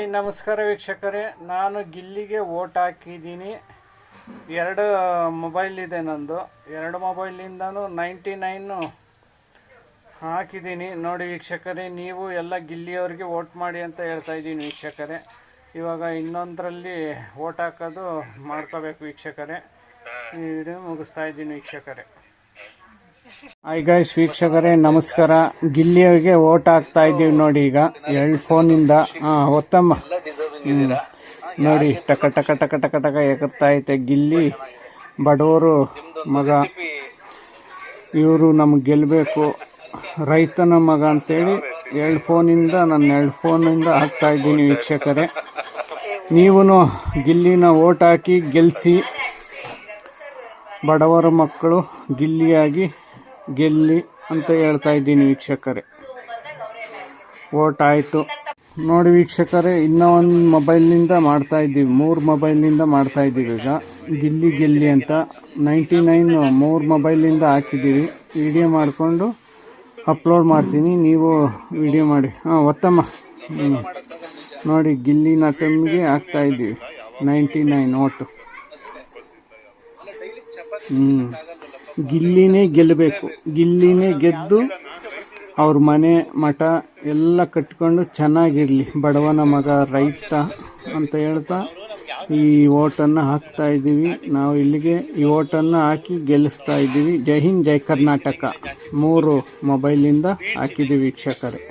ನಮಸ್ಕಾರ ವೀಕ್ಷಕರೇ, ನಾನು ಗಿಲ್ಲಿಗೆ ವೋಟ್ ಹಾಕಿದ್ದೀನಿ. 2 ಮೊಬೈಲ್ ಇದೆ ನಂದು. 2 ಮೊಬೈಲಿಂದನೂ 99 ಹಾಕಿದ್ದೀನಿ. ನೋಡಿ ವೀಕ್ಷಕರೇ, ನೀವು ಎಲ್ಲ ಗಿಲ್ಲಿಯವ್ರಿಗೆ ವೋಟ್ ಮಾಡಿ ಅಂತ ಹೇಳ್ತಾ ಇದ್ದೀನಿ ವೀಕ್ಷಕರೇ. ಇವಾಗ ಇನ್ನೊಂದರಲ್ಲಿ ವೋಟ್ ಹಾಕೋದು ಮಾಡ್ಕೋಬೇಕು ವೀಕ್ಷಕರೇ. ಈ ವಿಡಿಯೋ ಮುಗಿಸ್ತಾ ಇದ್ದೀನಿ ವೀಕ್ಷಕರೇ. ಹಾಯ್ ಗೈಸ್ ವೀಕ್ಷಕರೇ, ನಮಸ್ಕಾರ. ಗಿಲ್ಲಿಯವರಿಗೆ ವೋಟ್ ಹಾಕ್ತಾ ಇದ್ದೀವಿ ನೋಡಿ. ಈಗ 2 ಫೋನಿಂದ ಒತ್ತಮ್ಮ ನೋಡಿ, ಟಕ ಟಕ ಟಕ ಟಕ ಟಕ ಎಗುತ್ತಾ ಐತೆ. ಗಿಲ್ಲಿ ಬಡವರು ಮಗ, ಇವರು ನಮ್ಗೆ ಗೆಲ್ಲಬೇಕು, ರೈತನ ಮಗ ಅಂತೇಳಿ 2 ಫೋನಿಂದ ನಾನು 2 ಫೋನಿಂದ ಹಾಕ್ತಾ ಇದ್ದೀನಿ ವೀಕ್ಷಕರೇ. ನೀವು ಗಿಲ್ಲಿನ ವೋಟ್ ಹಾಕಿ ಗೆಲ್ಲಿಸಿ, ಬಡವರ ಮಕ್ಕಳು ಗಿಲ್ಲಿಯಾಗಿ ಗೆಲ್ಲಿ ಅಂತ ಹೇಳ್ತಾ ಇದ್ದೀನಿ ವೀಕ್ಷಕರೇ. ವೋಟ್ ಆಯಿತು ನೋಡಿ ವೀಕ್ಷಕರೇ. ಇನ್ನೂ ಒಂದು ಮೊಬೈಲ್ನಿಂದ ಮಾಡ್ತಾ ಇದ್ದೀವಿ, 3 ಮೊಬೈಲ್ನಿಂದ ಮಾಡ್ತಾ ಇದ್ದೀವಿ. ಈಗ ಗೆಲ್ಲಿ ಅಂತ 99 3 ಮೊಬೈಲಿಂದ ಹಾಕಿದ್ದೀವಿ. ವಿಡಿಯೋ ಮಾಡಿಕೊಂಡು ಅಪ್ಲೋಡ್ ಮಾಡ್ತೀನಿ, ನೀವು ವಿಡಿಯೋ ಮಾಡಿ. ಒತ್ತಮ್ಮ ನೋಡಿ, ಗಿಲ್ಲಿನ ಟೈಮ್ಗೆ ಹಾಕ್ತಾ ಇದ್ದೀವಿ 99 ಓಟು. ಗಿಲ್ಲಿನೇ ಗೆಲ್ಲಬೇಕು, ಗಿಲ್ಲಿನೇ ಗೆದ್ದು ಅವ್ರ ಮನೆ ಮಠ ಎಲ್ಲ ಕಟ್ಕೊಂಡು ಚೆನ್ನಾಗಿರಲಿ, ಬಡವನ ಮಗ ರೈತ ಅಂತ ಹೇಳ್ತಾ ಈ ಓಟನ್ನು ಹಾಕ್ತಾ ಇದ್ದೀವಿ ನಾವು. ಇಲ್ಲಿಗೆ ಈ ಓಟನ್ನು ಹಾಕಿ ಗೆಲ್ಲಿಸ್ತಾ ಇದ್ದೀವಿ. ಜೈ ಹಿಂದ್, ಜೈ ಕರ್ನಾಟಕ. 3 ಮೊಬೈಲಿಂದ ಹಾಕಿದ್ದೀವಿ ವೀಕ್ಷಕರೇ.